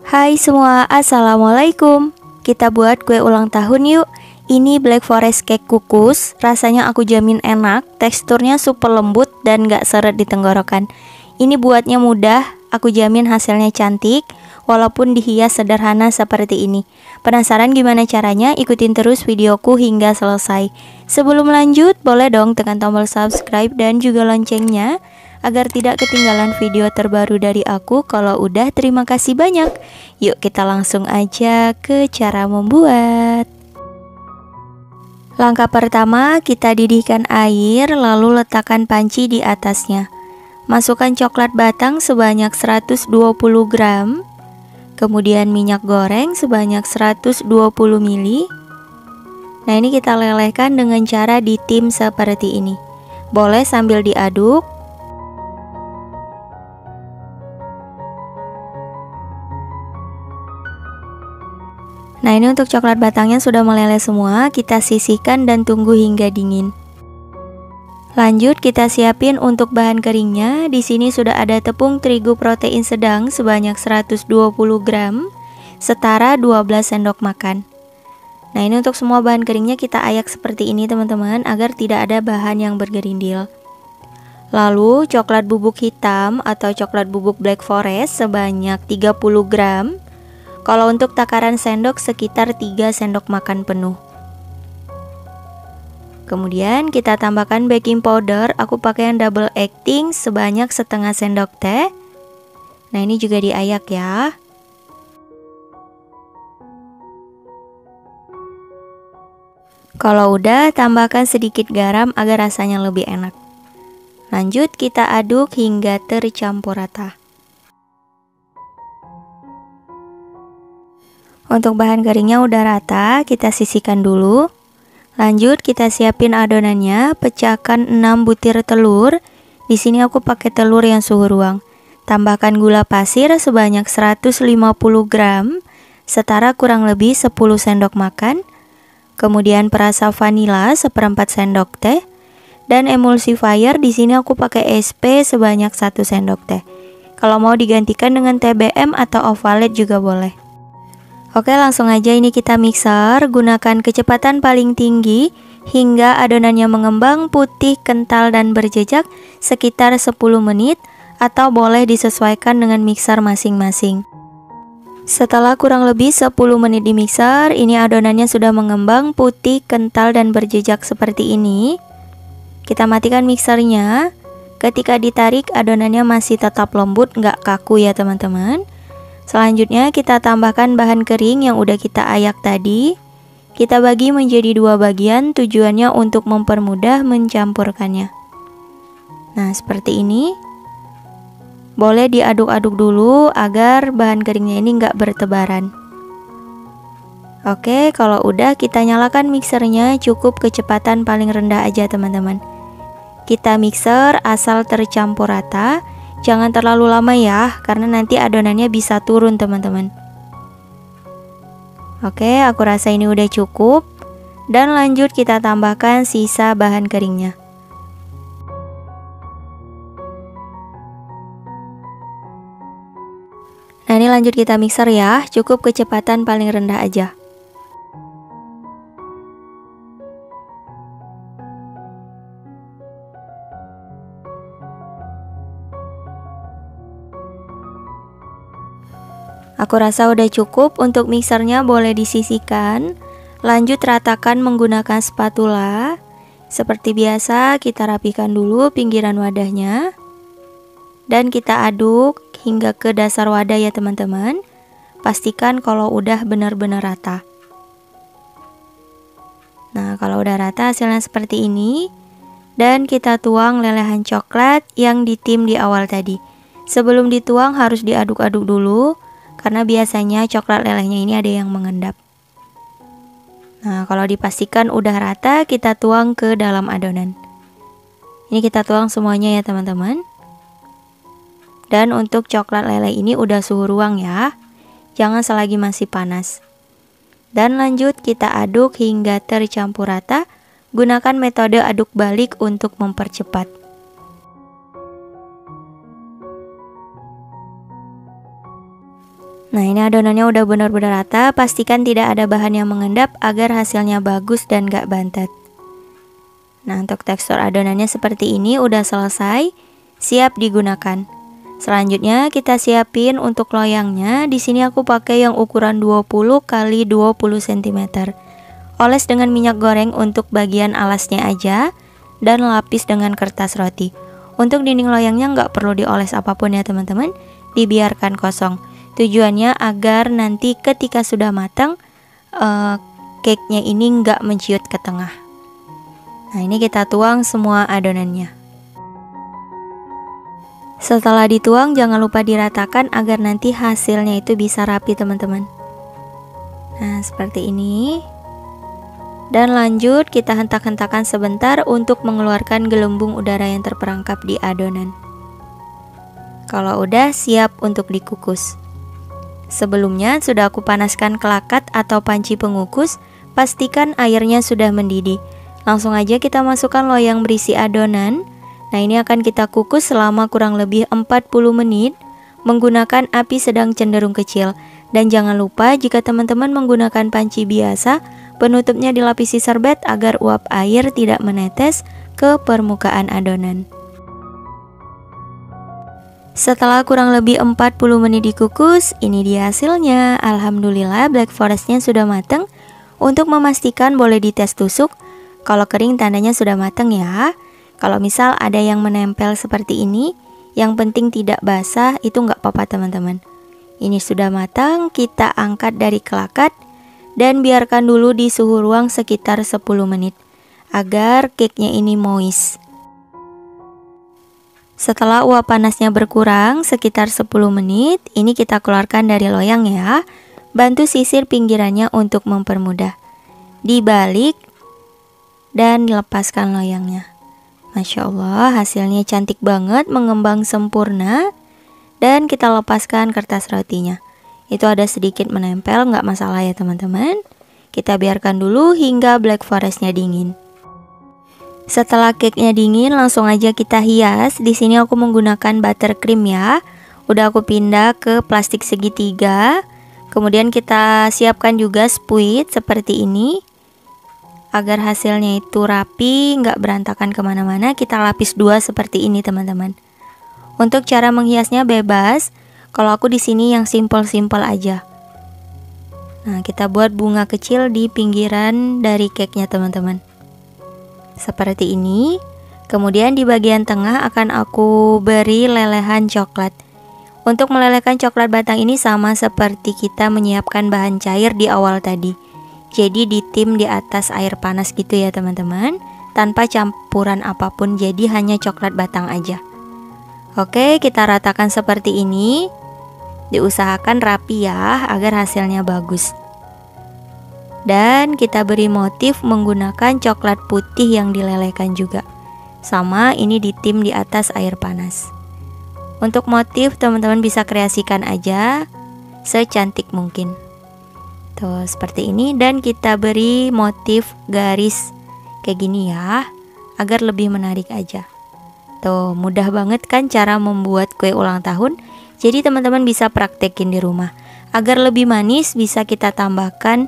Hai semua, assalamualaikum. Kita buat kue ulang tahun yuk. Ini black forest cake kukus. Rasanya aku jamin enak, teksturnya super lembut dan gak seret di tenggorokan. Ini buatnya mudah, aku jamin hasilnya cantik, walaupun dihias sederhana seperti ini. Penasaran gimana caranya? Ikutin terus videoku hingga selesai. Sebelum lanjut, boleh dong tekan tombol subscribe dan juga loncengnya agar tidak ketinggalan video terbaru dari aku. Kalau udah, terima kasih banyak. Yuk kita langsung aja ke cara membuat. Langkah pertama, kita didihkan air lalu letakkan panci di atasnya. Masukkan coklat batang sebanyak 120 gram. Kemudian minyak goreng sebanyak 120 ml. Nah, ini kita lelehkan dengan cara ditim seperti ini. Boleh sambil diaduk. Nah, ini untuk coklat batangnya sudah meleleh semua, kita sisihkan dan tunggu hingga dingin. Lanjut kita siapin untuk bahan keringnya. Di sini sudah ada tepung terigu protein sedang sebanyak 120 gram, setara 12 sendok makan. Nah, ini untuk semua bahan keringnya kita ayak seperti ini teman-teman, agar tidak ada bahan yang bergerindil. Lalu coklat bubuk hitam atau coklat bubuk black forest sebanyak 30 gram. Kalau untuk takaran sendok sekitar 3 sendok makan penuh. Kemudian kita tambahkan baking powder, aku pakai yang double acting sebanyak setengah sendok teh. Nah, ini juga diayak ya. Kalau udah, tambahkan sedikit garam agar rasanya lebih enak. Lanjut kita aduk hingga tercampur rata. Untuk bahan keringnya udah rata, kita sisihkan dulu. Lanjut kita siapin adonannya, pecahkan 6 butir telur. Di sini aku pakai telur yang suhu ruang. Tambahkan gula pasir sebanyak 150 gram, setara kurang lebih 10 sendok makan. Kemudian perasa vanila seperempat sendok teh dan emulsifier di sini aku pakai SP sebanyak 1 sendok teh. Kalau mau digantikan dengan TBM atau Ovaltine juga boleh. Oke, langsung aja ini kita mixer, gunakan kecepatan paling tinggi hingga adonannya mengembang putih, kental dan berjejak sekitar 10 menit atau boleh disesuaikan dengan mixer masing-masing. Setelah kurang lebih 10 menit di mixer, ini adonannya sudah mengembang putih, kental dan berjejak seperti ini. Kita matikan mixernya. Ketika ditarik adonannya masih tetap lembut, nggak kaku ya teman-teman. Selanjutnya kita tambahkan bahan kering yang udah kita ayak tadi. Kita bagi menjadi 2 bagian, tujuannya untuk mempermudah mencampurkannya. Nah, seperti ini. Boleh diaduk-aduk dulu agar bahan keringnya ini nggak bertebaran. Oke, kalau udah kita nyalakan mixernya, cukup kecepatan paling rendah aja teman-teman. Kita mixer asal tercampur rata. Jangan terlalu lama ya, karena nanti adonannya bisa turun teman-teman. Oke, aku rasa ini udah cukup. Dan lanjut kita tambahkan sisa bahan keringnya. Nah, ini lanjut kita mixer ya, cukup kecepatan paling rendah aja. Aku rasa udah cukup, untuk mixernya boleh disisihkan. Lanjut ratakan menggunakan spatula. Seperti biasa kita rapikan dulu pinggiran wadahnya. Dan kita aduk hingga ke dasar wadah ya teman-teman. Pastikan kalau udah benar-benar rata. Nah, kalau udah rata hasilnya seperti ini. Dan kita tuang lelehan coklat yang ditim di awal tadi. Sebelum dituang harus diaduk-aduk dulu, karena biasanya coklat lelehnya ini ada yang mengendap. Nah, kalau dipastikan udah rata, kita tuang ke dalam adonan. Ini kita tuang semuanya ya teman-teman. Dan untuk coklat leleh ini udah suhu ruang ya. Jangan selagi masih panas. Dan lanjut kita aduk hingga tercampur rata. Gunakan metode aduk balik untuk mempercepat. Nah, ini adonannya udah benar-benar rata. Pastikan tidak ada bahan yang mengendap agar hasilnya bagus dan gak bantet. Nah, untuk tekstur adonannya seperti ini udah selesai, siap digunakan. Selanjutnya kita siapin untuk loyangnya. Di sini aku pakai yang ukuran 20 x 20 cm. Oles dengan minyak goreng untuk bagian alasnya aja dan lapis dengan kertas roti. Untuk dinding loyangnya nggak perlu dioles apapun ya teman-teman, dibiarkan kosong. Tujuannya agar nanti ketika sudah matang, cake-nya ini nggak menciut ke tengah. Nah, ini kita tuang semua adonannya. Setelah dituang, jangan lupa diratakan agar nanti hasilnya itu bisa rapi teman-teman. Nah, seperti ini. Dan lanjut kita hentak-hentakan sebentar untuk mengeluarkan gelembung udara yang terperangkap di adonan. Kalau udah, siap untuk dikukus. Sebelumnya sudah aku panaskan kelakat atau panci pengukus. Pastikan airnya sudah mendidih. Langsung aja kita masukkan loyang berisi adonan. Nah, ini akan kita kukus selama kurang lebih 40 menit menggunakan api sedang cenderung kecil. Dan jangan lupa jika teman-teman menggunakan panci biasa, penutupnya dilapisi serbet agar uap air tidak menetes ke permukaan adonan. Setelah kurang lebih 40 menit dikukus, ini dia hasilnya. Alhamdulillah black forestnya sudah matang. Untuk memastikan boleh dites tusuk. Kalau kering tandanya sudah matang ya. Kalau misal ada yang menempel seperti ini, yang penting tidak basah, itu nggak apa-apa teman-teman. Ini sudah matang, kita angkat dari kelakat dan biarkan dulu di suhu ruang sekitar 10 menit agar cake-nya ini moist. Setelah uap panasnya berkurang sekitar 10 menit, ini kita keluarkan dari loyang ya. Bantu sisir pinggirannya untuk mempermudah. Dibalik dan dilepaskan loyangnya. Masya Allah, hasilnya cantik banget, mengembang sempurna. Dan kita lepaskan kertas rotinya. Itu ada sedikit menempel, nggak masalah ya teman-teman. Kita biarkan dulu hingga black forestnya dingin. Setelah cake-nya dingin, langsung aja kita hias. Di sini aku menggunakan buttercream ya. Udah aku pindah ke plastik segitiga. Kemudian kita siapkan juga spuit seperti ini. Agar hasilnya itu rapi, nggak berantakan kemana-mana, kita lapis dua seperti ini teman-teman. Untuk cara menghiasnya bebas. Kalau aku di sini yang simple-simple aja. Nah, kita buat bunga kecil di pinggiran dari cake-nya teman-teman. Seperti ini. Kemudian di bagian tengah akan aku beri lelehan coklat. Untuk melelehkan coklat batang ini sama seperti kita menyiapkan bahan cair di awal tadi. Jadi ditim di atas air panas gitu ya teman-teman. Tanpa campuran apapun, jadi hanya coklat batang aja. Oke, kita ratakan seperti ini. Diusahakan rapi ya, agar hasilnya bagus. Dan kita beri motif menggunakan coklat putih yang dilelehkan juga. Sama, ini ditim di atas air panas. Untuk motif teman-teman bisa kreasikan aja secantik mungkin. Tuh, seperti ini. Dan kita beri motif garis kayak gini ya, agar lebih menarik aja. Tuh, mudah banget kan cara membuat kue ulang tahun. Jadi teman-teman bisa praktekin di rumah. Agar lebih manis bisa kita tambahkan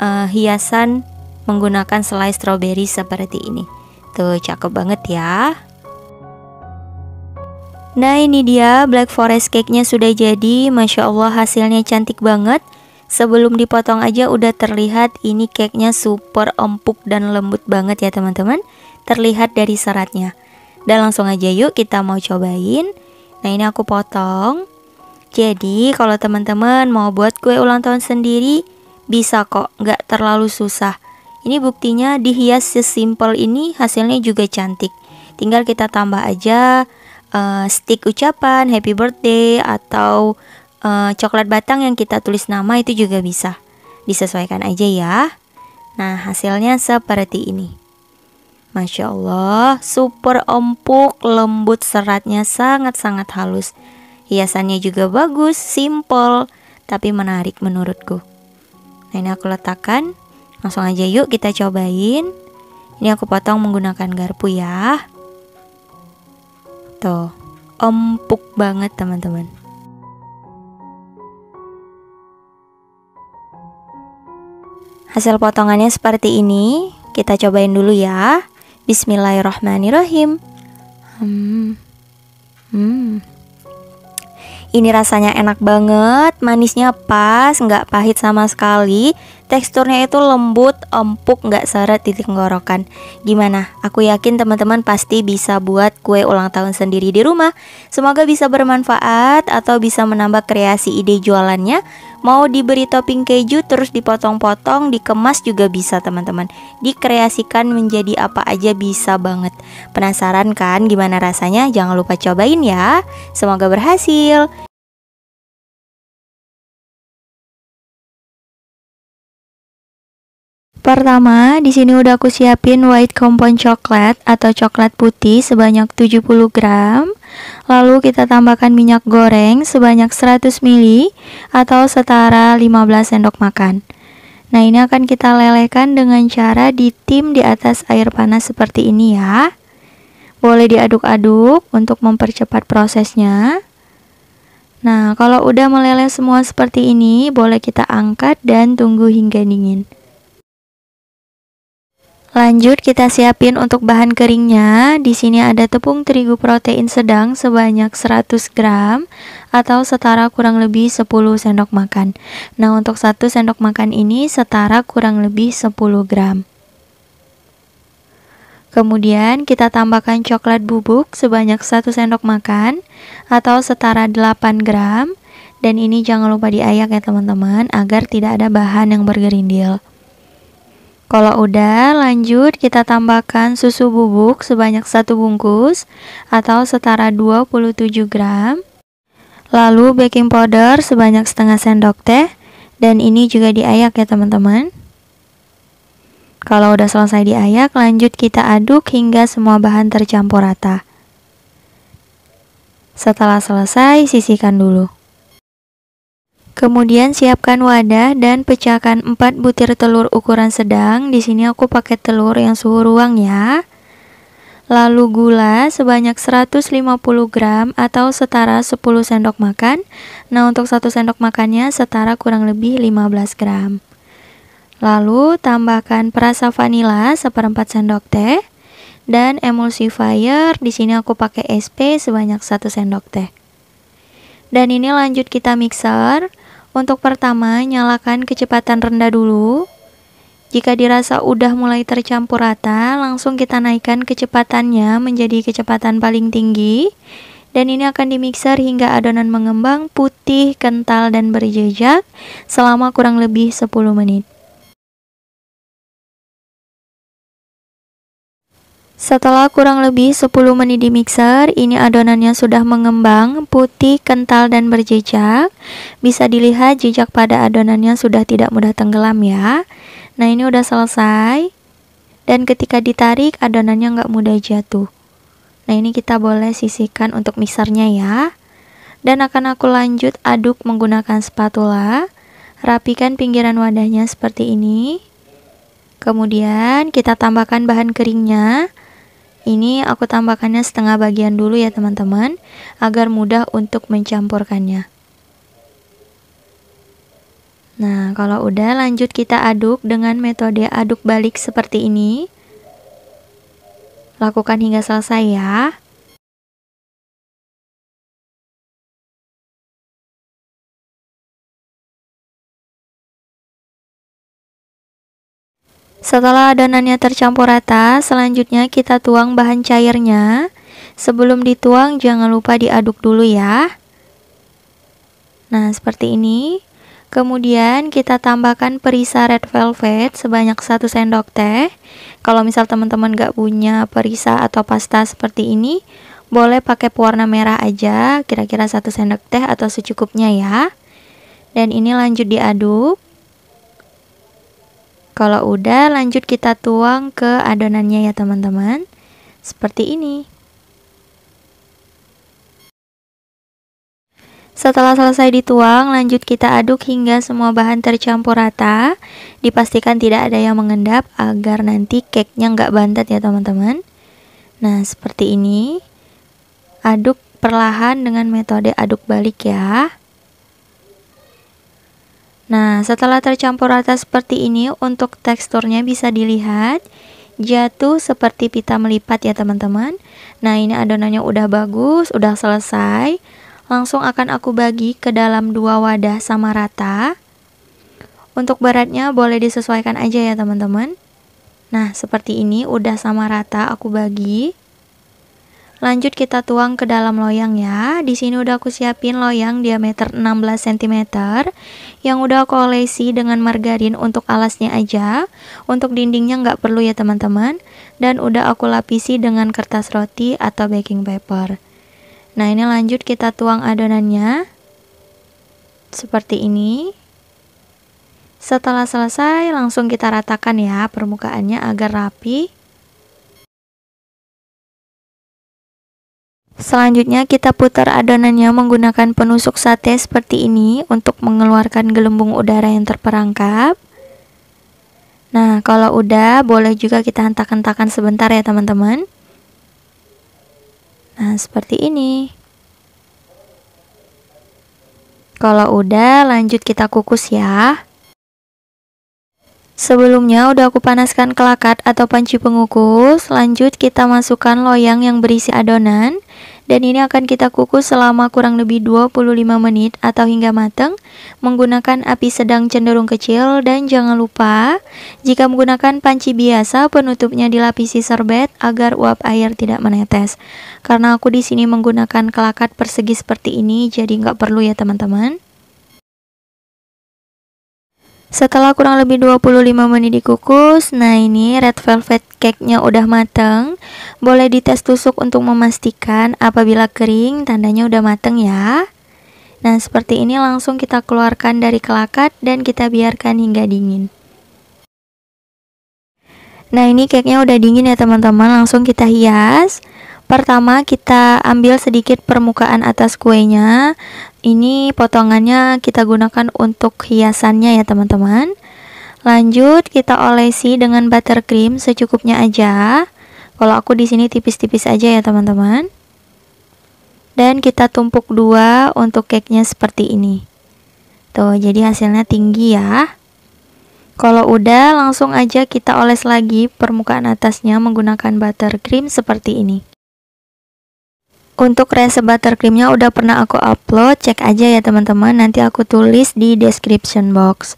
hiasan menggunakan selai stroberi seperti ini. Tuh, cakep banget ya. Nah, ini dia black forest cake-nya sudah jadi. Masya Allah, hasilnya cantik banget. Sebelum dipotong aja udah terlihat ini cake-nya super empuk dan lembut banget ya teman-teman. Terlihat dari seratnya. Dan langsung aja yuk kita mau cobain. Nah, ini aku potong. Jadi kalau teman-teman mau buat kue ulang tahun sendiri, bisa kok, nggak terlalu susah. Ini buktinya dihias sesimpel ini hasilnya juga cantik. Tinggal kita tambah aja stick ucapan happy birthday atau coklat batang yang kita tulis nama, itu juga bisa. Disesuaikan aja ya. Nah, hasilnya seperti ini. Masya Allah, super empuk, lembut, seratnya sangat-sangat halus. Hiasannya juga bagus, simple, tapi menarik menurutku. Nah, ini aku letakkan. Langsung aja yuk kita cobain. Ini aku potong menggunakan garpu ya. Tuh, empuk banget teman-teman. Hasil potongannya seperti ini. Kita cobain dulu ya. Bismillahirrahmanirrahim. Ini rasanya enak banget, manisnya pas, nggak pahit sama sekali. Teksturnya itu lembut, empuk, nggak seret di tenggorokan. Gimana? Aku yakin teman-teman pasti bisa buat kue ulang tahun sendiri di rumah. Semoga bisa bermanfaat atau bisa menambah kreasi ide jualannya. Mau diberi topping keju terus dipotong-potong, dikemas juga bisa teman-teman. Dikreasikan menjadi apa aja bisa banget. Penasaran kan gimana rasanya? Jangan lupa cobain ya. Semoga berhasil. Pertama, di sini udah aku siapin white compound coklat atau coklat putih sebanyak 70 gram. Lalu kita tambahkan minyak goreng sebanyak 100 ml atau setara 15 sendok makan. Nah, ini akan kita lelehkan dengan cara ditim di atas air panas seperti ini ya. Boleh diaduk-aduk untuk mempercepat prosesnya. Nah, kalau udah meleleh semua seperti ini, boleh kita angkat dan tunggu hingga dingin. Lanjut kita siapin untuk bahan keringnya. Di sini ada tepung terigu protein sedang sebanyak 100 gram atau setara kurang lebih 10 sendok makan. Nah, untuk 1 sendok makan ini setara kurang lebih 10 gram. Kemudian kita tambahkan coklat bubuk sebanyak 1 sendok makan atau setara 8 gram. Dan ini jangan lupa diayak ya teman-teman agar tidak ada bahan yang bergerindil. Kalau udah, lanjut kita tambahkan susu bubuk sebanyak 1 bungkus atau setara 27 gram. Lalu baking powder sebanyak setengah sendok teh, dan ini juga diayak ya teman-teman. Kalau udah selesai diayak, lanjut kita aduk hingga semua bahan tercampur rata. Setelah selesai, sisihkan dulu. Kemudian siapkan wadah dan pecahkan 4 butir telur ukuran sedang. Di sini aku pakai telur yang suhu ruang ya. Lalu gula sebanyak 150 gram atau setara 10 sendok makan. Nah, untuk 1 sendok makannya setara kurang lebih 15 gram. Lalu tambahkan perasa vanila 1/4 sendok teh dan emulsifier. Di sini aku pakai SP sebanyak 1 sendok teh. Dan ini lanjut kita mixer. Untuk pertama, nyalakan kecepatan rendah dulu. Jika dirasa udah mulai tercampur rata, langsung kita naikkan kecepatannya menjadi kecepatan paling tinggi. Dan ini akan dimixer hingga adonan mengembang, putih, kental, dan berjejak selama kurang lebih 10 menit. Setelah kurang lebih 10 menit di mixer, ini adonannya sudah mengembang, putih, kental, dan berjejak. Bisa dilihat jejak pada adonannya sudah tidak mudah tenggelam ya. Nah, ini udah selesai. Dan ketika ditarik, adonannya nggak mudah jatuh. Nah, ini kita boleh sisihkan untuk mixernya ya. Dan akan aku lanjut aduk menggunakan spatula. Rapikan pinggiran wadahnya seperti ini. Kemudian kita tambahkan bahan keringnya. Ini aku tambahkannya setengah bagian dulu ya teman-teman, agar mudah untuk mencampurkannya. Nah, kalau udah lanjut kita aduk dengan metode aduk balik seperti ini. Lakukan hingga selesai ya. Setelah adonannya tercampur rata, selanjutnya kita tuang bahan cairnya. Sebelum dituang, jangan lupa diaduk dulu ya. Nah, seperti ini. Kemudian kita tambahkan perisa red velvet sebanyak 1 sendok teh. Kalau misal teman-teman gak punya perisa atau pasta seperti ini, boleh pakai pewarna merah aja, kira-kira 1 sendok teh atau secukupnya ya. Dan ini lanjut diaduk. Kalau udah, lanjut kita tuang ke adonannya ya teman-teman. Seperti ini. Setelah selesai dituang, lanjut kita aduk hingga semua bahan tercampur rata. Dipastikan tidak ada yang mengendap agar nanti cake-nya nggak bantet ya teman-teman. Nah, seperti ini. Aduk perlahan dengan metode aduk balik ya. Nah, Nah, setelah tercampur rata seperti ini, untuk teksturnya bisa dilihat jatuh seperti pita melipat ya teman-teman. Nah, ini adonannya udah bagus, udah selesai. Langsung akan aku bagi ke dalam 2 wadah sama rata. Untuk beratnya boleh disesuaikan aja ya teman-teman. Nah, seperti ini udah sama rata aku bagi. Lanjut kita tuang ke dalam loyang ya. Di sini udah aku siapin loyang diameter 16 cm yang udah aku olesi dengan margarin untuk alasnya aja. Untuk dindingnya nggak perlu ya teman-teman. Dan udah aku lapisi dengan kertas roti atau baking paper. Nah, ini lanjut kita tuang adonannya. Seperti ini. Setelah selesai langsung kita ratakan ya permukaannya agar rapi. Selanjutnya kita putar adonannya menggunakan penusuk sate seperti ini untuk mengeluarkan gelembung udara yang terperangkap. Nah, kalau udah boleh juga kita hentak-hentakan sebentar ya teman-teman. Nah, seperti ini. Kalau udah lanjut kita kukus ya. Sebelumnya udah aku panaskan kelakat atau panci pengukus. Lanjut kita masukkan loyang yang berisi adonan. Dan ini akan kita kukus selama kurang lebih 25 menit atau hingga matang menggunakan api sedang cenderung kecil. Dan jangan lupa jika menggunakan panci biasa penutupnya dilapisi serbet agar uap air tidak menetes. Karena aku di sini menggunakan kelakat persegi seperti ini jadi nggak perlu ya teman-teman. Setelah kurang lebih 25 menit dikukus, nah ini red velvet cake-nya udah mateng. Boleh dites tusuk untuk memastikan apabila kering, tandanya udah mateng ya. Nah, seperti ini langsung kita keluarkan dari kelakat dan kita biarkan hingga dingin. Nah, ini cake-nya udah dingin ya teman-teman, langsung kita hias. Pertama kita ambil sedikit permukaan atas kuenya. Ini potongannya kita gunakan untuk hiasannya ya teman-teman. Lanjut kita olesi dengan buttercream secukupnya aja. Kalau aku di sini tipis-tipis aja ya teman-teman. Dan kita tumpuk 2 untuk cake-nya seperti ini. Tuh, jadi hasilnya tinggi ya. Kalau udah langsung aja kita oles lagi permukaan atasnya menggunakan buttercream seperti ini. Untuk resep buttercreamnya udah pernah aku upload, cek aja ya teman-teman, nanti aku tulis di description box.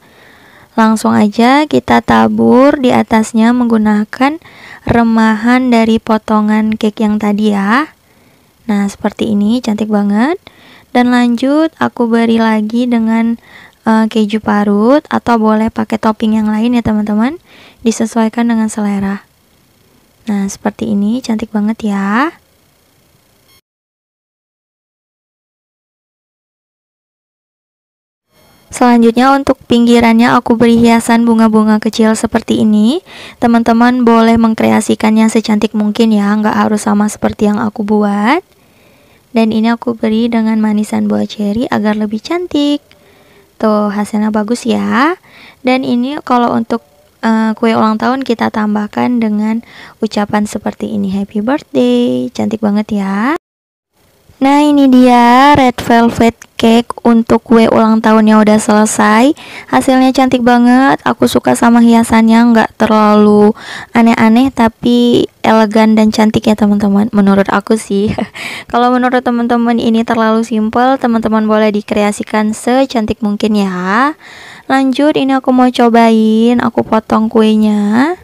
Langsung aja kita tabur di atasnya menggunakan remahan dari potongan cake yang tadi ya. Nah, seperti ini, cantik banget. Dan lanjut aku beri lagi dengan keju parut atau boleh pakai topping yang lain ya teman-teman, disesuaikan dengan selera. Nah, seperti ini, cantik banget ya. Selanjutnya untuk pinggirannya aku beri hiasan bunga-bunga kecil seperti ini. Teman-teman boleh mengkreasikannya secantik mungkin ya, nggak harus sama seperti yang aku buat. Dan ini aku beri dengan manisan buah ceri agar lebih cantik. Tuh, hasilnya bagus ya. Dan ini kalau untuk kue ulang tahun kita tambahkan dengan ucapan seperti ini, happy birthday. Cantik banget ya. Nah, ini dia red velvet cake untuk kue ulang tahunnya udah selesai. Hasilnya cantik banget. Aku suka sama hiasannya, nggak terlalu aneh-aneh tapi elegan dan cantik ya teman-teman. Menurut aku sih. Kalau menurut teman-teman ini terlalu simple, teman-teman boleh dikreasikan secantik mungkin ya. Lanjut, ini aku mau cobain. Aku potong kuenya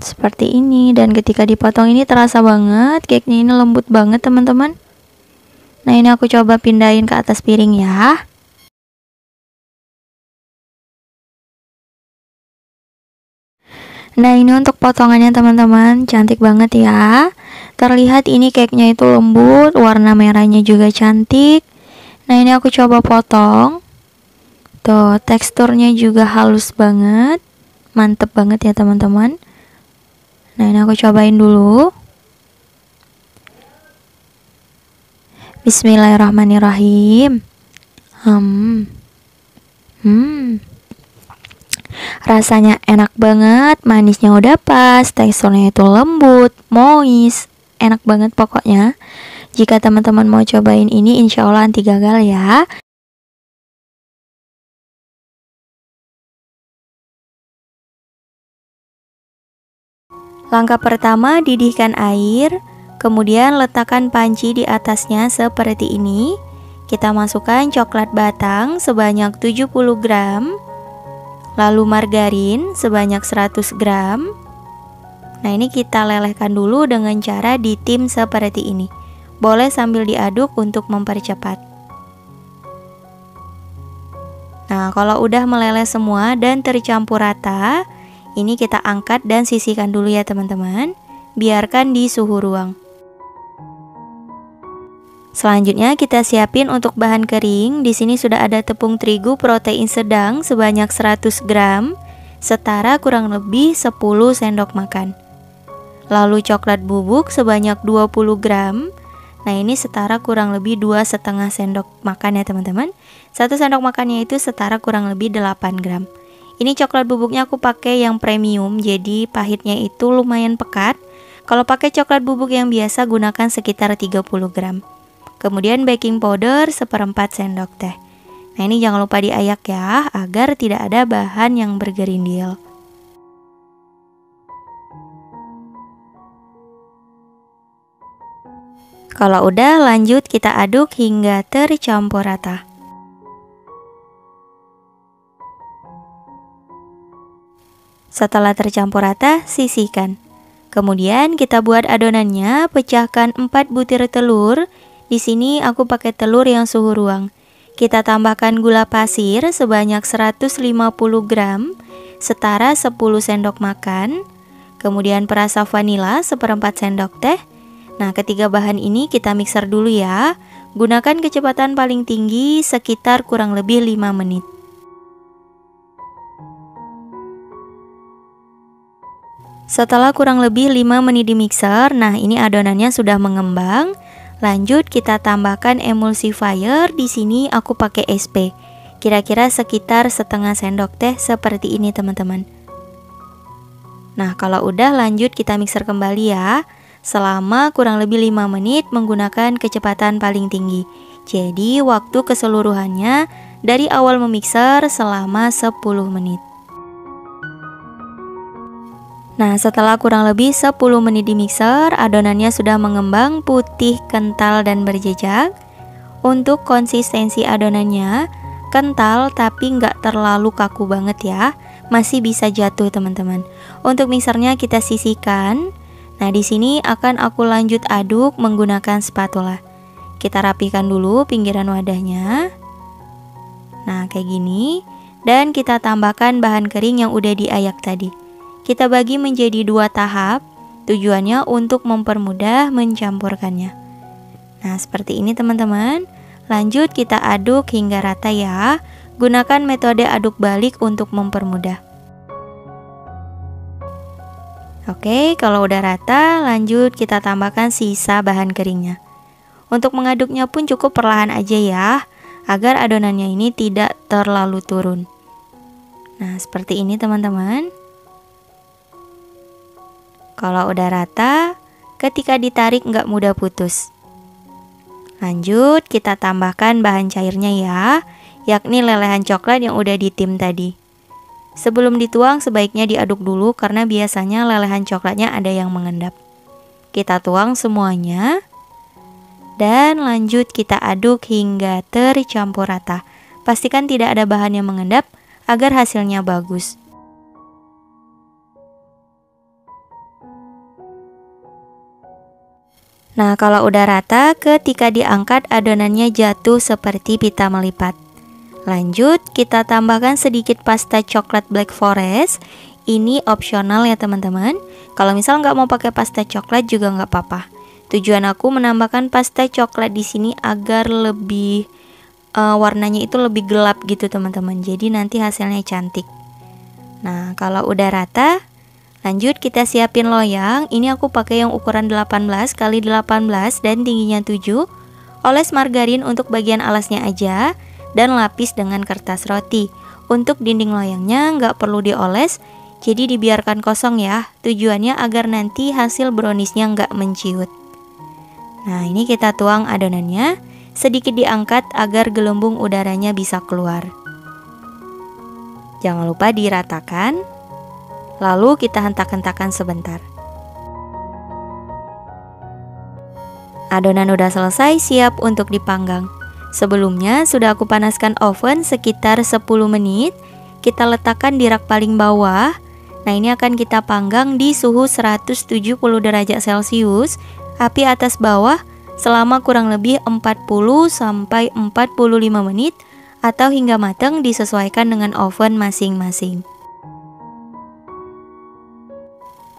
seperti ini, dan ketika dipotong ini terasa banget cake-nya, ini lembut banget teman-teman. Nah, ini aku coba pindahin ke atas piring ya. Nah, ini untuk potongannya teman-teman, cantik banget ya. Terlihat ini cake-nya itu lembut, warna merahnya juga cantik. Nah, ini aku coba potong. Tuh, teksturnya juga halus banget. Mantep banget ya teman-teman. Nah, ini aku cobain dulu. Bismillahirrahmanirrahim. Rasanya enak banget, manisnya udah pas, teksturnya itu lembut, moist, enak banget pokoknya. Jika teman-teman mau cobain ini, insya Allah anti gagal ya. Langkah pertama, didihkan air, kemudian letakkan panci di atasnya seperti ini. Kita masukkan coklat batang sebanyak 70 gram, lalu margarin sebanyak 100 gram. Nah, ini kita lelehkan dulu dengan cara ditim seperti ini. Boleh sambil diaduk untuk mempercepat. Nah, kalau udah meleleh semua dan tercampur rata, ini kita angkat dan sisihkan dulu ya teman-teman. Biarkan di suhu ruang. Selanjutnya kita siapin untuk bahan kering. Di sini sudah ada tepung terigu protein sedang sebanyak 100 gram, setara kurang lebih 10 sendok makan. Lalu coklat bubuk sebanyak 20 gram. Nah, ini setara kurang lebih 2,5 sendok makan ya teman-teman. 1 sendok makannya itu setara kurang lebih 8 gram. Ini coklat bubuknya aku pakai yang premium, jadi pahitnya itu lumayan pekat. Kalau pakai coklat bubuk yang biasa, gunakan sekitar 30 gram. Kemudian baking powder 1/4 sendok teh. Nah, ini jangan lupa diayak ya, agar tidak ada bahan yang bergerindil. Kalau udah, lanjut kita aduk hingga tercampur rata. Setelah tercampur rata, sisihkan. Kemudian kita buat adonannya, pecahkan 4 butir telur. Di sini aku pakai telur yang suhu ruang. Kita tambahkan gula pasir sebanyak 150 gram, setara 10 sendok makan. Kemudian perasa vanila 1/4 sendok teh. Nah, ketiga bahan ini kita mixer dulu ya. Gunakan kecepatan paling tinggi sekitar kurang lebih 5 menit. Setelah kurang lebih 5 menit di mixer, nah ini adonannya sudah mengembang. Lanjut kita tambahkan emulsifier. Di sini aku pakai SP. Kira-kira sekitar setengah sendok teh seperti ini teman-teman. Nah, kalau udah, lanjut kita mixer kembali ya. Selama kurang lebih 5 menit menggunakan kecepatan paling tinggi. Jadi waktu keseluruhannya dari awal memixer selama 10 menit. Nah, setelah kurang lebih 10 menit di mixer, adonannya sudah mengembang putih, kental, dan berjejak. Untuk konsistensi adonannya, kental tapi nggak terlalu kaku banget ya. Masih bisa jatuh teman-teman. Untuk mixernya kita sisihkan. Nah, di sini akan aku lanjut aduk menggunakan spatula. Kita rapihkan dulu pinggiran wadahnya. Nah, kayak gini. Dan kita tambahkan bahan kering yang udah diayak tadi. Kita bagi menjadi 2 tahap, tujuannya untuk mempermudah mencampurkannya. Nah, seperti ini teman-teman. Lanjut kita aduk hingga rata ya. Gunakan metode aduk balik untuk mempermudah. Oke, kalau udah rata, lanjut kita tambahkan sisa bahan keringnya. Untuk mengaduknya pun cukup perlahan aja ya, agar adonannya ini tidak terlalu turun. Nah, seperti ini teman-teman. Kalau udah rata, ketika ditarik nggak mudah putus. Lanjut kita tambahkan bahan cairnya ya, yakni lelehan coklat yang udah ditim tadi. Sebelum dituang sebaiknya diaduk dulu karena biasanya lelehan coklatnya ada yang mengendap. Kita tuang semuanya. Dan lanjut kita aduk hingga tercampur rata. Pastikan tidak ada bahan yang mengendap agar hasilnya bagus. Nah, kalau udah rata, ketika diangkat adonannya jatuh seperti pita melipat. Lanjut, kita tambahkan sedikit pasta coklat Black Forest. Ini opsional ya teman-teman. Kalau misal nggak mau pakai pasta coklat juga nggak apa-apa. Tujuan aku menambahkan pasta coklat di sini agar lebih warnanya itu lebih gelap gitu teman-teman. Jadi nanti hasilnya cantik. Nah, kalau udah rata, lanjut kita siapin loyang. Ini aku pakai yang ukuran 18 x 18 dan tingginya 7. Oles margarin untuk bagian alasnya aja dan lapis dengan kertas roti. Untuk dinding loyangnya nggak perlu dioles, jadi dibiarkan kosong ya. Tujuannya agar nanti hasil browniesnya nggak menciut. Nah, ini kita tuang adonannya, sedikit diangkat agar gelembung udaranya bisa keluar. Jangan lupa diratakan. Lalu kita hentak-hentakan sebentar. Adonan udah selesai, siap untuk dipanggang. Sebelumnya sudah aku panaskan oven sekitar 10 menit. Kita letakkan di rak paling bawah. Nah, ini akan kita panggang di suhu 170 derajat Celcius, api atas bawah selama kurang lebih 40 sampai 45 menit atau hingga matang, disesuaikan dengan oven masing-masing.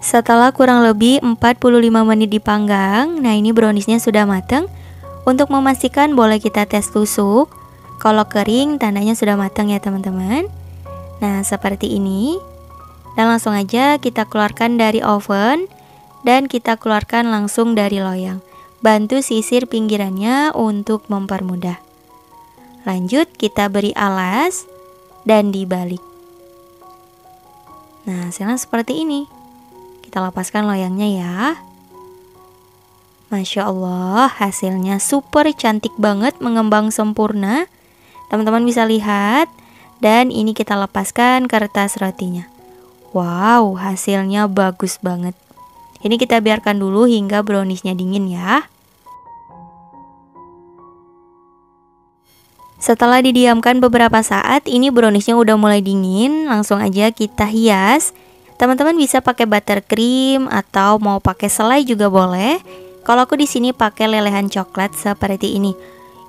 Setelah kurang lebih 45 menit dipanggang, nah ini browniesnya sudah matang. Untuk memastikan boleh kita tes tusuk. Kalau kering tandanya sudah matang ya teman-teman. Nah, seperti ini. Dan langsung aja kita keluarkan dari oven dan kita keluarkan langsung dari loyang. Bantu sisir pinggirannya untuk mempermudah. Lanjut kita beri alas dan dibalik. Nah, hasilnya seperti ini. Kita lepaskan loyangnya ya. Masya Allah, hasilnya super cantik banget, mengembang sempurna. Teman-teman bisa lihat. Dan ini kita lepaskan kertas rotinya. Wow, hasilnya bagus banget. Ini kita biarkan dulu hingga browniesnya dingin ya. Setelah didiamkan beberapa saat, ini browniesnya udah mulai dingin. Langsung aja kita hias. Teman-teman bisa pakai buttercream atau mau pakai selai juga boleh. Kalau aku di sini pakai lelehan coklat seperti ini.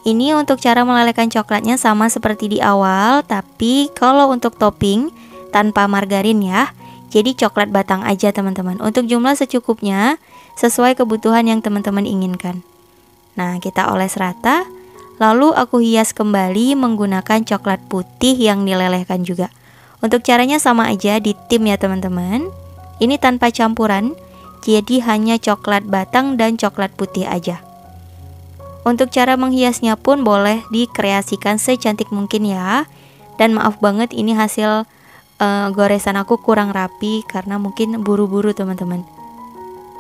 Ini untuk cara melelehkan coklatnya sama seperti di awal, tapi kalau untuk topping tanpa margarin ya. Jadi coklat batang aja teman-teman. Untuk jumlah secukupnya, sesuai kebutuhan yang teman-teman inginkan. Nah, kita oles rata. Lalu aku hias kembali menggunakan coklat putih yang dilelehkan juga. Untuk caranya sama aja di tim ya teman-teman. Ini tanpa campuran, jadi hanya coklat batang dan coklat putih aja. Untuk cara menghiasnya pun boleh dikreasikan secantik mungkin ya. Dan maaf banget ini hasil goresan aku kurang rapi karena mungkin buru-buru teman-teman.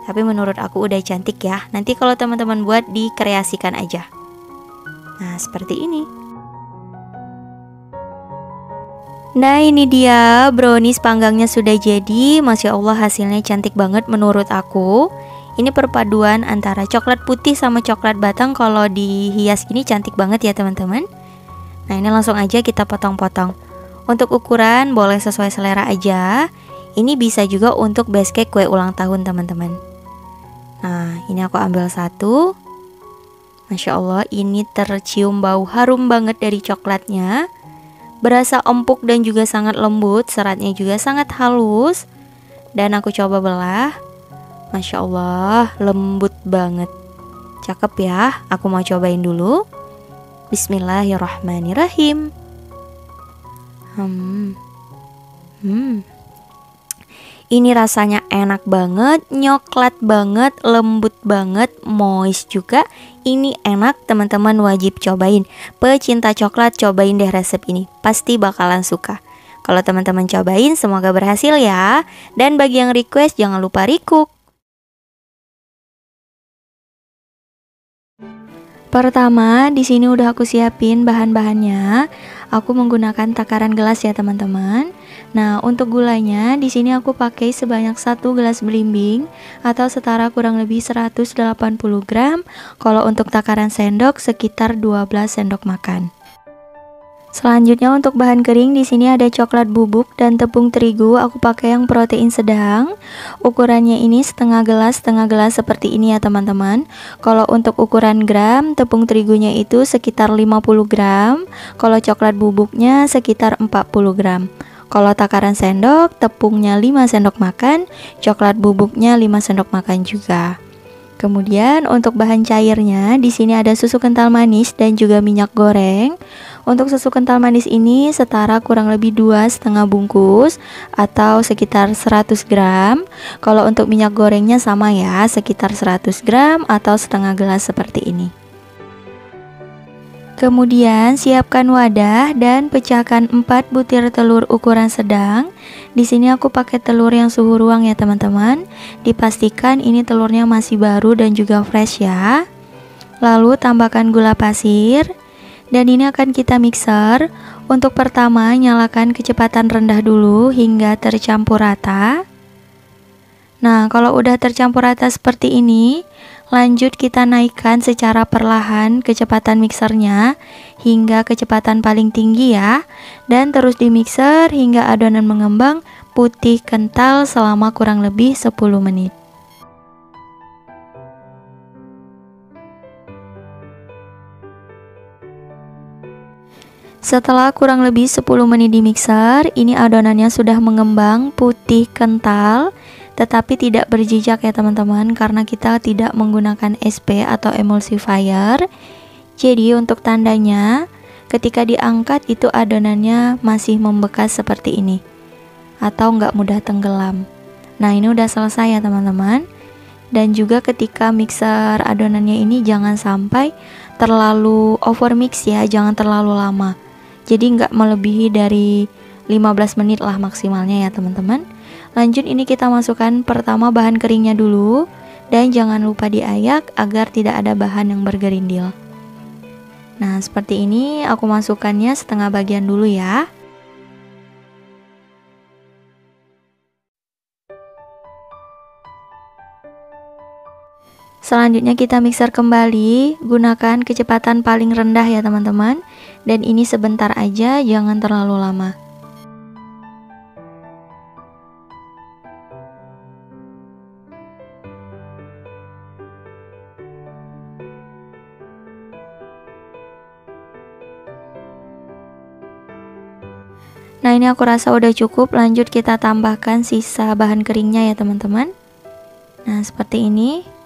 Tapi menurut aku udah cantik ya. Nanti kalau teman-teman buat dikreasikan aja. Nah, seperti ini. Nah, ini dia brownies panggangnya sudah jadi. Masya Allah, hasilnya cantik banget menurut aku. Ini perpaduan antara coklat putih sama coklat batang. Kalau dihias ini cantik banget ya teman-teman. Nah, ini langsung aja kita potong-potong. Untuk ukuran boleh sesuai selera aja. Ini bisa juga untuk base cake kue ulang tahun teman-teman. Nah, ini aku ambil satu. Masya Allah, ini tercium bau harum banget dari coklatnya. Berasa empuk dan juga sangat lembut. Seratnya juga sangat halus. Dan aku coba belah. Masya Allah, lembut banget. Cakep ya, aku mau cobain dulu. Bismillahirrahmanirrahim. Ini rasanya enak banget, nyoklat banget, lembut banget, moist juga. Ini enak, teman-teman wajib cobain. Pecinta coklat, cobain deh resep ini. Pasti bakalan suka. Kalau teman-teman cobain, semoga berhasil ya. Dan bagi yang request, jangan lupa recook. Pertama, di sini udah aku siapin bahan-bahannya. Aku menggunakan takaran gelas ya, teman-teman. Nah, untuk gulanya di sini aku pakai sebanyak 1 gelas belimbing atau setara kurang lebih 180 gram. Kalau untuk takaran sendok sekitar 12 sendok makan. Selanjutnya untuk bahan kering di sini ada coklat bubuk dan tepung terigu. Aku pakai yang protein sedang. Ukurannya ini setengah gelas seperti ini ya teman-teman. Kalau untuk ukuran gram, tepung terigunya itu sekitar 50 gram. Kalau coklat bubuknya sekitar 40 gram. Kalau takaran sendok, tepungnya 5 sendok makan, coklat bubuknya 5 sendok makan juga. Kemudian untuk bahan cairnya di sini ada susu kental manis dan juga minyak goreng. Untuk susu kental manis ini setara kurang lebih 2,5 bungkus atau sekitar 100 gram. Kalau untuk minyak gorengnya sama ya, sekitar 100 gram atau setengah gelas seperti ini. Kemudian siapkan wadah dan pecahkan 4 butir telur ukuran sedang. Di sini aku pakai telur yang suhu ruang ya teman-teman. Dipastikan ini telurnya masih baru dan juga fresh ya. Lalu tambahkan gula pasir. Dan ini akan kita mixer. Untuk pertama nyalakan kecepatan rendah dulu hingga tercampur rata. Nah, kalau udah tercampur rata seperti ini, Lanjut kita naikkan secara perlahan kecepatan mixernya hingga kecepatan paling tinggi ya. Dan terus dimixer hingga adonan mengembang putih kental selama kurang lebih 10 menit. Setelah kurang lebih 10 menit di mixer, ini adonannya sudah mengembang putih kental, tetapi tidak berjejak ya teman-teman, karena kita tidak menggunakan SP atau emulsifier. Jadi untuk tandanya, ketika diangkat itu adonannya masih membekas seperti ini, atau nggak mudah tenggelam. Nah ini udah selesai ya teman-teman. Dan juga ketika mixer adonannya ini jangan sampai terlalu overmix ya, jangan terlalu lama. Jadi nggak melebihi dari 15 menit lah maksimalnya ya teman-teman. Lanjut ini kita masukkan pertama bahan keringnya dulu. Dan jangan lupa diayak agar tidak ada bahan yang bergerindil. Nah seperti ini aku masukkannya setengah bagian dulu ya. Selanjutnya kita mixer kembali, gunakan kecepatan paling rendah ya teman-teman. Dan ini sebentar aja, jangan terlalu lama. Nah ini aku rasa udah cukup, lanjut kita tambahkan sisa bahan keringnya ya teman-teman. Nah seperti ini.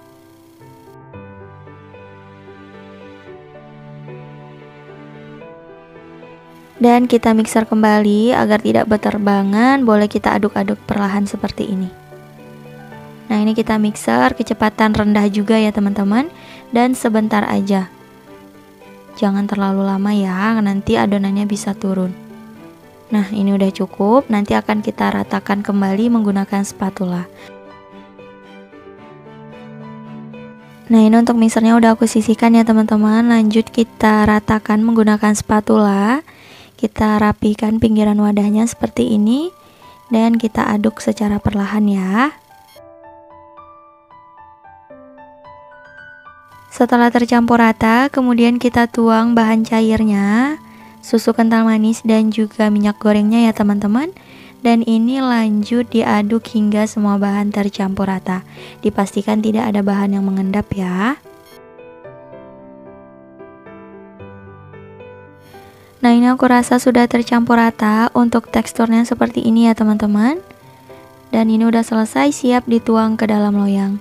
Dan kita mixer kembali agar tidak berterbangan, boleh kita aduk-aduk perlahan seperti ini. Nah ini kita mixer kecepatan rendah juga ya teman-teman, dan sebentar aja. Jangan terlalu lama ya, nanti adonannya bisa turun. Nah ini udah cukup, nanti akan kita ratakan kembali menggunakan spatula. Nah ini untuk mixernya udah aku sisihkan ya teman-teman, lanjut kita ratakan menggunakan spatula. Kita rapikan pinggiran wadahnya seperti ini dan kita aduk secara perlahan ya. Setelah tercampur rata, kemudian kita tuang bahan cairnya, susu kental manis dan juga minyak gorengnya ya teman-teman. Dan ini lanjut diaduk hingga semua bahan tercampur rata. Dipastikan tidak ada bahan yang mengendap ya. Nah ini aku rasa sudah tercampur rata, untuk teksturnya seperti ini ya teman-teman. Dan ini udah selesai, siap dituang ke dalam loyang.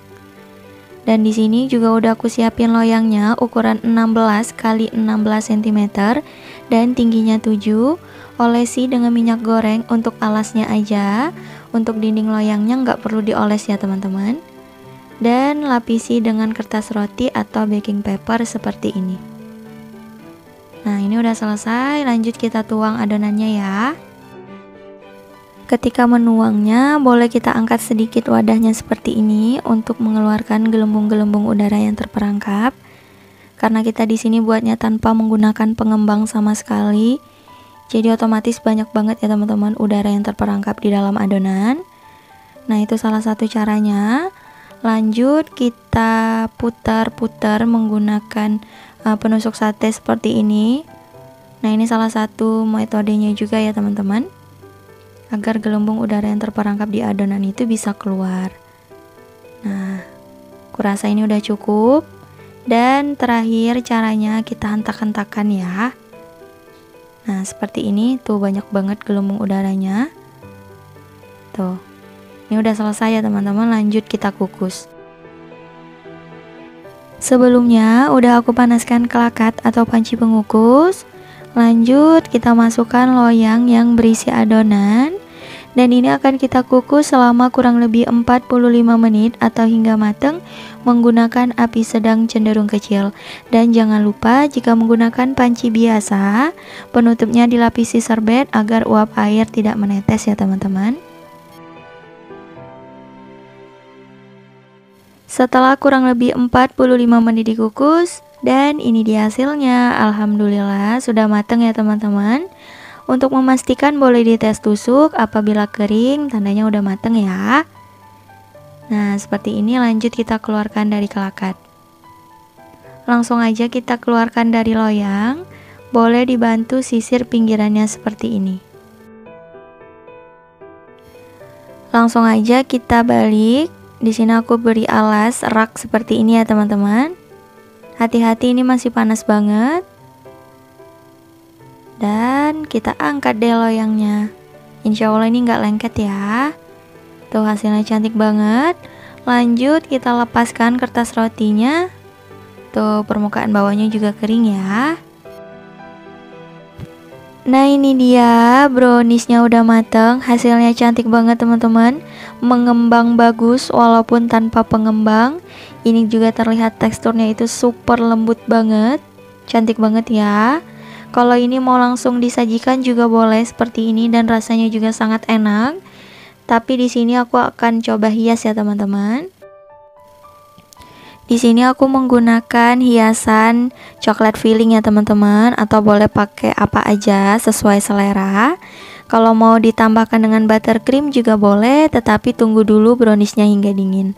Dan di sini juga udah aku siapin loyangnya ukuran 16 x 16 cm dan tingginya 7. Olesi dengan minyak goreng untuk alasnya aja. Untuk dinding loyangnya nggak perlu dioles ya teman-teman. Dan lapisi dengan kertas roti atau baking paper seperti ini. Nah ini udah selesai, lanjut kita tuang adonannya ya. Ketika menuangnya boleh kita angkat sedikit wadahnya seperti ini untuk mengeluarkan gelembung-gelembung udara yang terperangkap. Karena kita di sini buatnya tanpa menggunakan pengembang sama sekali, jadi otomatis banyak banget ya teman-teman udara yang terperangkap di dalam adonan. Nah itu salah satu caranya. Lanjut kita putar-putar menggunakan penusuk sate seperti ini. Nah ini salah satu metodenya juga ya teman-teman, agar gelembung udara yang terperangkap di adonan itu bisa keluar. Nah kurasa ini udah cukup. Dan terakhir caranya kita hentak-hentakan ya. Nah seperti ini, tuh banyak banget gelembung udaranya. Tuh, ini udah selesai ya teman-teman, lanjut kita kukus. Sebelumnya udah aku panaskan kelakat atau panci pengukus. Lanjut kita masukkan loyang yang berisi adonan. Dan ini akan kita kukus selama kurang lebih 45 menit atau hingga matang menggunakan api sedang cenderung kecil. Dan jangan lupa jika menggunakan panci biasa, penutupnya dilapisi serbet agar uap air tidak menetes ya teman-teman. Setelah kurang lebih 45 menit dikukus, dan ini dia hasilnya. Alhamdulillah sudah matang ya teman-teman. Untuk memastikan boleh dites tusuk, apabila kering tandanya udah mateng ya. Nah seperti ini, lanjut kita keluarkan dari kelakat. langsung aja kita keluarkan dari loyang. Boleh dibantu sisir pinggirannya seperti ini. Langsung aja kita balik. Di sini aku beri alas rak seperti ini ya teman-teman. Hati-hati, ini masih panas banget. Dan kita angkat deh loyangnya. Insya Allah ini nggak lengket ya. Tuh hasilnya cantik banget. Lanjut kita lepaskan kertas rotinya. Tuh permukaan bawahnya juga kering ya. Nah ini dia browniesnya udah mateng. Hasilnya cantik banget teman-teman. Mengembang bagus walaupun tanpa pengembang. Ini juga terlihat teksturnya itu super lembut banget. Cantik banget ya. Kalau ini mau langsung disajikan juga boleh seperti ini dan rasanya juga sangat enak. Tapi di sini aku akan coba hias ya teman-teman. Di sini aku menggunakan hiasan coklat filling ya teman-teman, atau boleh pakai apa aja sesuai selera. Kalau mau ditambahkan dengan buttercream juga boleh, tetapi tunggu dulu browniesnya hingga dingin.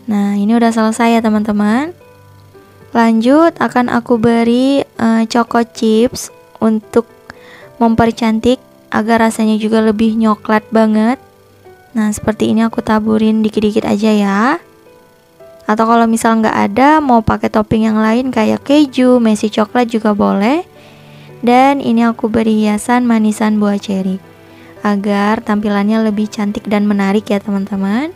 Nah, ini udah selesai ya teman-teman. Lanjut akan aku beri choco chips untuk mempercantik agar rasanya juga lebih nyoklat banget. Nah seperti ini aku taburin dikit-dikit aja ya. Atau kalau misal nggak ada, mau pakai topping yang lain kayak keju, mesi coklat juga boleh. Dan ini aku beri hiasan manisan buah ceri agar tampilannya lebih cantik dan menarik ya teman-teman.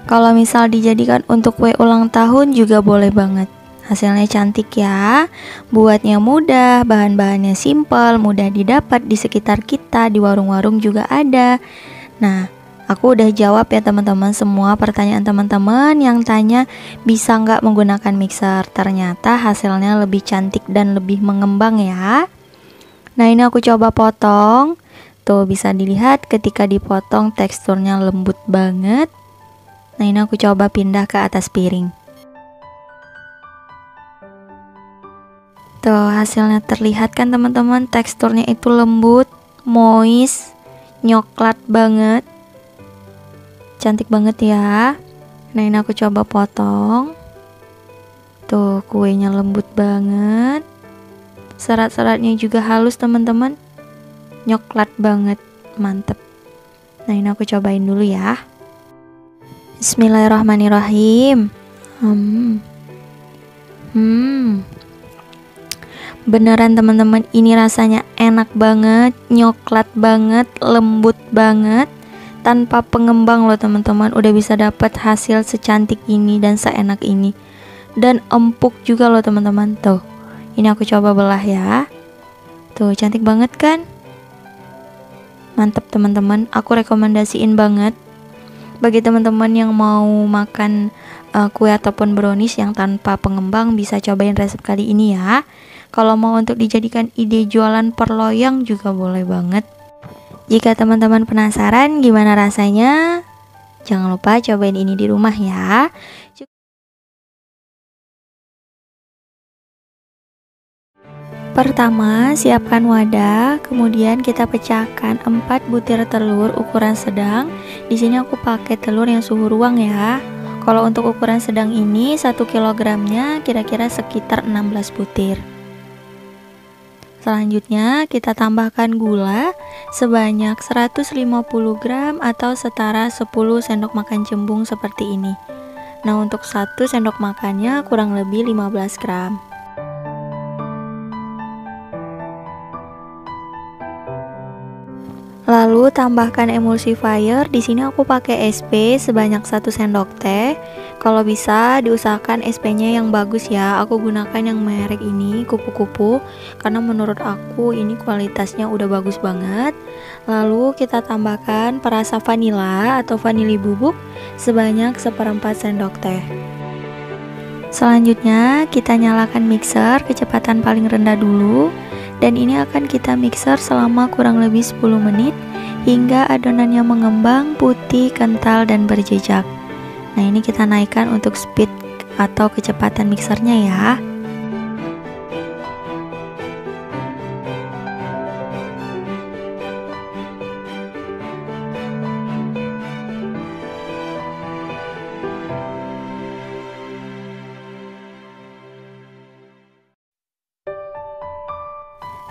Kalau misal dijadikan untuk kue ulang tahun juga boleh banget. Hasilnya cantik ya. Buatnya mudah, bahan-bahannya simpel, mudah didapat di sekitar kita, di warung-warung juga ada. Nah, aku udah jawab ya teman-teman semua pertanyaan teman-teman yang tanya bisa nggak menggunakan mixer. Ternyata hasilnya lebih cantik dan lebih mengembang ya. Nah ini aku coba potong. Tuh bisa dilihat ketika dipotong teksturnya lembut banget. Nah ini aku coba pindah ke atas piring. Tuh hasilnya terlihat kan teman-teman, teksturnya itu lembut, moist, nyoklat banget. Cantik banget ya. Nah ini aku coba potong. Tuh kuenya lembut banget. Serat-seratnya juga halus teman-teman. Nyoklat banget, mantep. Nah ini aku cobain dulu ya. Bismillahirrahmanirrahim. Beneran teman-teman, ini rasanya enak banget, nyoklat banget, lembut banget. Tanpa pengembang loh teman-teman, udah bisa dapat hasil secantik ini dan seenak ini. Dan empuk juga loh teman-teman. Tuh, ini aku coba belah ya. Tuh, cantik banget kan? Mantap teman-teman, aku rekomendasiin banget bagi teman-teman yang mau makan kue ataupun brownies yang tanpa pengembang, bisa cobain resep kali ini ya. Kalau mau untuk dijadikan ide jualan per loyang juga boleh banget. Jika teman-teman penasaran gimana rasanya, jangan lupa cobain ini di rumah ya. Pertama, siapkan wadah, kemudian kita pecahkan 4 butir telur ukuran sedang. Di sini aku pakai telur yang suhu ruang ya. Kalau untuk ukuran sedang ini 1 kilogramnya kira-kira sekitar 16 butir. Selanjutnya kita tambahkan gula sebanyak 150 gram atau setara 10 sendok makan cembung seperti ini. Nah untuk 1 sendok makannya kurang lebih 15 gram. Lalu tambahkan emulsifier. Di sini aku pakai SP sebanyak 1 sendok teh. Kalau bisa diusahakan SP-nya yang bagus ya. Aku gunakan yang merek ini, kupu-kupu, karena menurut aku ini kualitasnya udah bagus banget. Lalu kita tambahkan perasa vanila atau vanili bubuk sebanyak 1/4 sendok teh. Selanjutnya kita nyalakan mixer kecepatan paling rendah dulu. Dan ini akan kita mixer selama kurang lebih 10 menit hingga adonannya mengembang, putih, kental, dan berjejak. Nah ini kita naikkan untuk speed atau kecepatan mixernya ya.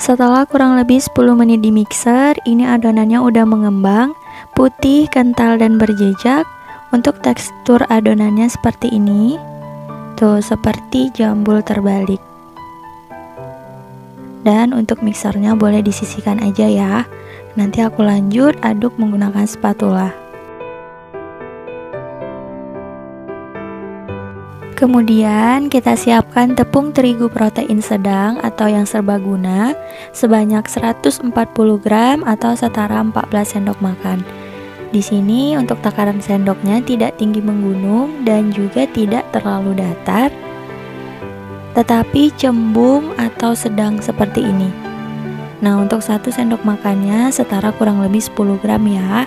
Setelah kurang lebih 10 menit di mixer, ini adonannya udah mengembang, putih, kental, dan berjejak. Untuk tekstur adonannya seperti ini. Tuh, seperti jambul terbalik. Dan untuk mixernya boleh disisihkan aja ya. Nanti aku lanjut aduk menggunakan spatula. Kemudian kita siapkan tepung terigu protein sedang atau yang serbaguna sebanyak 140 gram atau setara 14 sendok makan. Di sini untuk takaran sendoknya tidak tinggi menggunung dan juga tidak terlalu datar, tetapi cembung atau sedang seperti ini. Nah, untuk 1 sendok makannya setara kurang lebih 10 gram ya.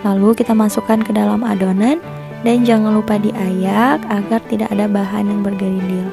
Lalu kita masukkan ke dalam adonan dan jangan lupa diayak agar tidak ada bahan yang bergerindil.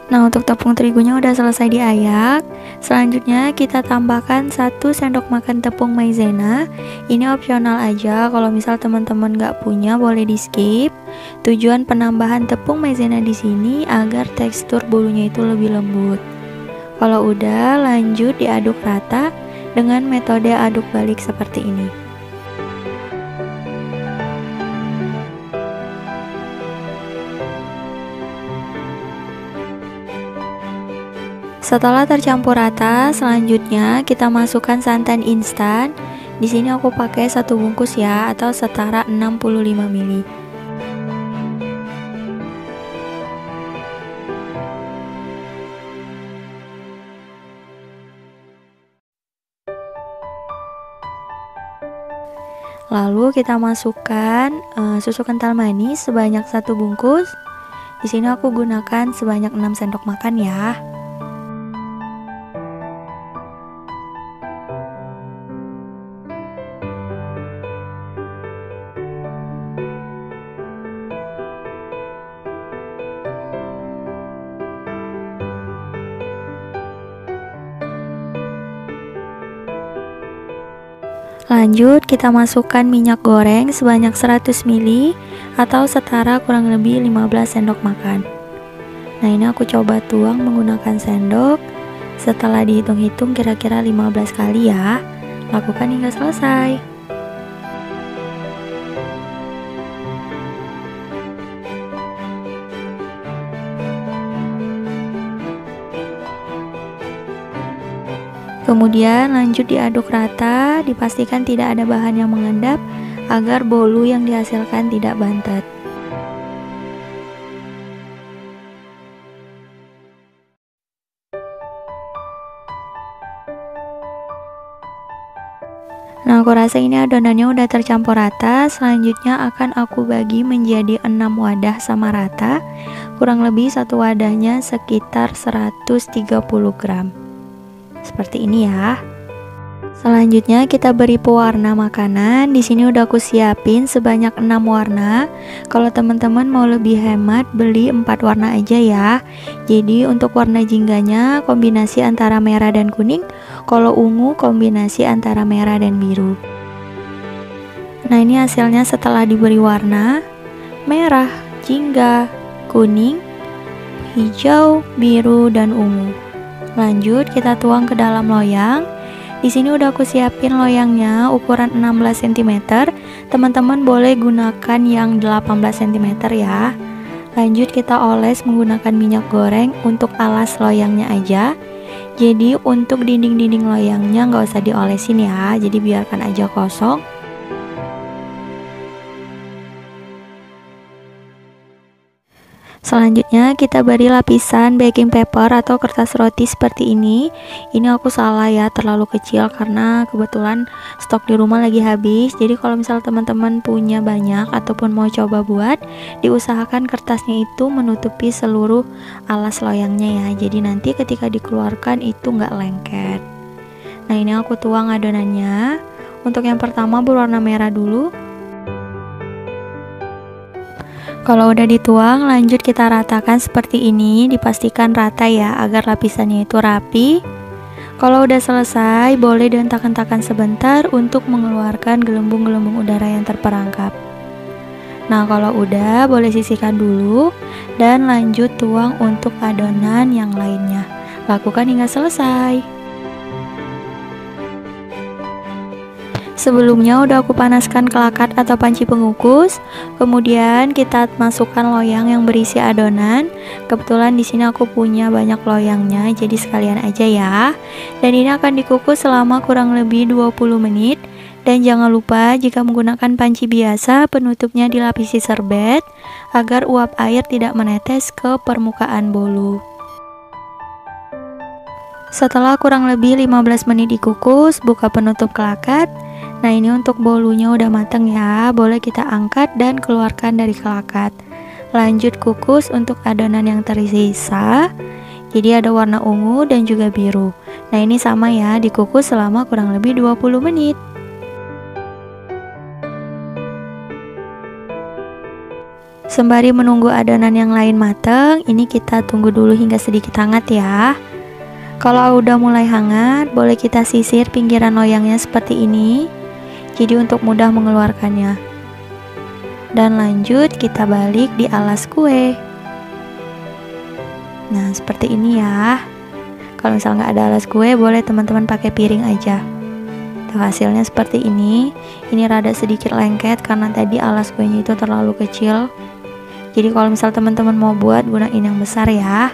Nah, untuk tepung terigunya udah selesai diayak. Selanjutnya kita tambahkan 1 sendok makan tepung maizena. Ini opsional aja, kalau misal teman-teman nggak punya boleh di skip. Tujuan penambahan tepung maizena di sini agar tekstur bolunya itu lebih lembut. Kalau udah, lanjut diaduk rata dengan metode aduk balik seperti ini. Setelah tercampur rata, selanjutnya kita masukkan santan instan. Di sini aku pakai 1 bungkus ya, atau setara 65 ml. Lalu kita masukkan susu kental manis sebanyak 1 bungkus. Di sini aku gunakan sebanyak 6 sendok makan ya. Lanjut kita masukkan minyak goreng sebanyak 100 ml atau setara kurang lebih 15 sendok makan. Nah, ini aku coba tuang menggunakan sendok. Setelah dihitung-hitung kira-kira 15 kali ya. Lakukan hingga selesai. Kemudian lanjut diaduk rata, dipastikan tidak ada bahan yang mengendap agar bolu yang dihasilkan tidak bantet. Nah, aku rasa ini adonannya udah tercampur rata. Selanjutnya akan aku bagi menjadi 6 wadah sama rata. Kurang lebih satu wadahnya sekitar 130 gram. Seperti ini ya. Selanjutnya kita beri pewarna makanan. Di sini udah aku siapin sebanyak 6 warna. Kalau teman-teman mau lebih hemat, beli 4 warna aja ya. Jadi untuk warna jingganya kombinasi antara merah dan kuning. Kalau ungu kombinasi antara merah dan biru. Nah, ini hasilnya setelah diberi warna merah, jingga, kuning, hijau, biru, dan ungu. Lanjut kita tuang ke dalam loyang. Di sini udah aku siapin loyangnya ukuran 16 cm. Teman-teman boleh gunakan yang 18 cm ya. Lanjut kita oles menggunakan minyak goreng untuk alas loyangnya aja. Jadi untuk dinding-dinding loyangnya nggak usah diolesin ya. Jadi biarkan aja kosong. Selanjutnya kita beri lapisan baking paper atau kertas roti seperti ini. Ini aku salah ya, terlalu kecil karena kebetulan stok di rumah lagi habis. Jadi kalau misal teman-teman punya banyak ataupun mau coba buat, diusahakan kertasnya itu menutupi seluruh alas loyangnya ya. Jadi nanti ketika dikeluarkan itu nggak lengket. Nah ini aku tuang adonannya. Untuk yang pertama berwarna merah dulu. Kalau udah dituang, lanjut kita ratakan seperti ini, dipastikan rata ya, agar lapisannya itu rapi. Kalau udah selesai, boleh dihentak-hentakan sebentar untuk mengeluarkan gelembung-gelembung udara yang terperangkap. Nah, kalau udah, boleh sisihkan dulu, dan lanjut tuang untuk adonan yang lainnya. Lakukan hingga selesai. Sebelumnya udah aku panaskan kelakat atau panci pengukus. Kemudian kita masukkan loyang yang berisi adonan. Kebetulan di sini aku punya banyak loyangnya, jadi sekalian aja ya. Dan ini akan dikukus selama kurang lebih 20 menit. Dan jangan lupa jika menggunakan panci biasa, penutupnya dilapisi serbet agar uap air tidak menetes ke permukaan bolu. Setelah kurang lebih 15 menit dikukus, buka penutup kelakat. Nah ini untuk bolunya udah mateng ya, boleh kita angkat dan keluarkan dari kelakat. Lanjut kukus untuk adonan yang tersisa. Jadi ada warna ungu dan juga biru. Nah ini sama ya, dikukus selama kurang lebih 20 menit. Sembari menunggu adonan yang lain mateng, ini kita tunggu dulu hingga sedikit hangat ya. Kalau udah mulai hangat, boleh kita sisir pinggiran loyangnya seperti ini. Jadi untuk mudah mengeluarkannya. Dan lanjut kita balik di alas kue. Nah seperti ini ya. Kalau misal nggak ada alas kue, boleh teman-teman pakai piring aja. Tuh hasilnya seperti ini. Ini rada sedikit lengket karena tadi alas kuenya itu terlalu kecil. Jadi kalau misal teman-teman mau buat, gunain yang besar ya.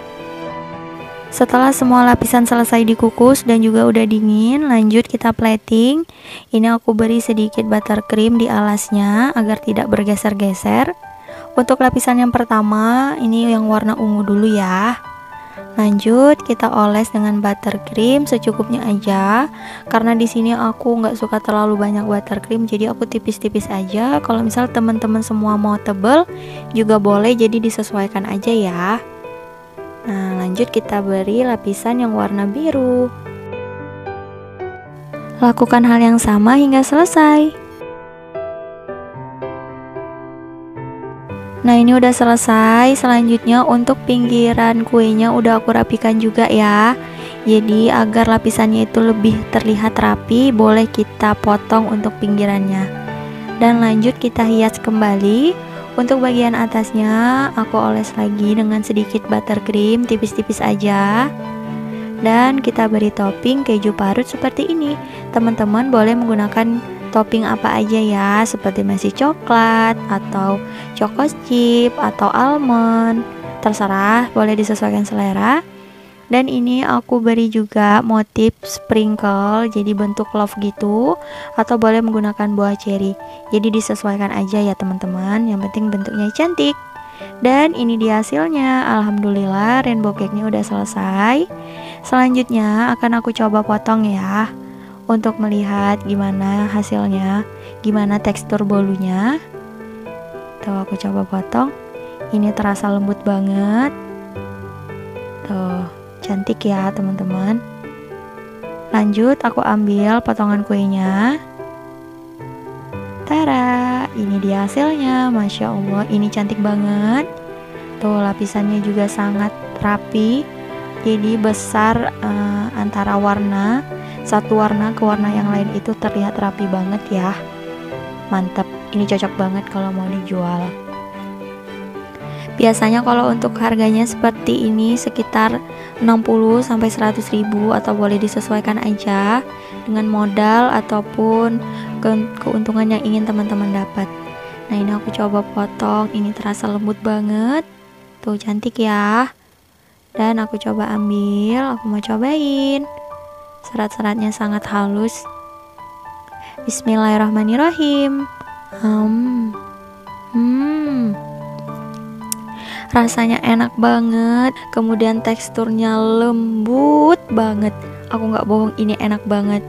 Setelah semua lapisan selesai dikukus dan juga udah dingin, lanjut kita plating. Ini aku beri sedikit buttercream di alasnya agar tidak bergeser-geser. Untuk lapisan yang pertama, ini yang warna ungu dulu ya. Lanjut kita oles dengan buttercream secukupnya aja. Karena di sini aku nggak suka terlalu banyak buttercream, jadi aku tipis-tipis aja. Kalau misal teman-teman semua mau tebel juga boleh, jadi disesuaikan aja ya. Nah lanjut kita beri lapisan yang warna biru. Lakukan hal yang sama hingga selesai. Nah ini udah selesai. Selanjutnya untuk pinggiran kuenya udah aku rapikan juga ya. Jadi agar lapisannya itu lebih terlihat rapi, boleh kita potong untuk pinggirannya. Dan lanjut kita hias kembali. Untuk bagian atasnya aku oles lagi dengan sedikit buttercream, tipis-tipis aja. Dan kita beri topping keju parut seperti ini. Teman-teman boleh menggunakan topping apa aja ya, seperti masih coklat atau choco chip atau almond. Terserah, boleh disesuaikan selera. Dan ini aku beri juga motif sprinkle, jadi bentuk love gitu, atau boleh menggunakan buah cherry. Jadi disesuaikan aja ya teman-teman, yang penting bentuknya cantik. Dan ini dia hasilnya. Alhamdulillah rainbow cake-nya udah selesai. Selanjutnya akan aku coba potong ya, untuk melihat gimana hasilnya, gimana tekstur bolunya. Tuh aku coba potong. Ini terasa lembut banget. Tuh, cantik ya teman-teman. Lanjut aku ambil potongan kuenya. Tara, ini dia hasilnya. Masya Allah, ini cantik banget. Tuh lapisannya juga sangat rapi. Jadi besar, antara warna satu warna ke warna yang lain itu terlihat rapi banget ya. Mantap, ini cocok banget kalau mau dijual. Biasanya kalau untuk harganya seperti ini sekitar 60 sampai 100 ribu, atau boleh disesuaikan aja dengan modal ataupun keuntungan yang ingin teman-teman dapat. Nah ini aku coba potong, ini terasa lembut banget. Tuh cantik ya. Dan aku coba ambil, aku mau cobain. Serat-seratnya sangat halus. Bismillahirrahmanirrahim. Rasanya enak banget, kemudian teksturnya lembut banget. Aku nggak bohong, ini enak banget.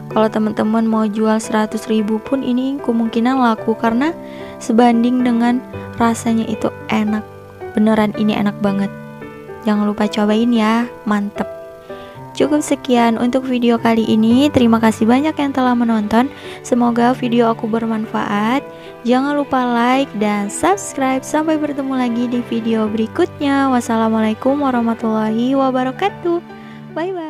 Kalau teman-teman mau jual 100.000 pun ini kemungkinan laku, karena sebanding dengan rasanya itu enak. Beneran ini enak banget. Jangan lupa cobain ya, mantep. Cukup sekian untuk video kali ini. Terima kasih banyak yang telah menonton. Semoga video aku bermanfaat. Jangan lupa like dan subscribe. Sampai bertemu lagi di video berikutnya. Wassalamualaikum warahmatullahi wabarakatuh. Bye bye.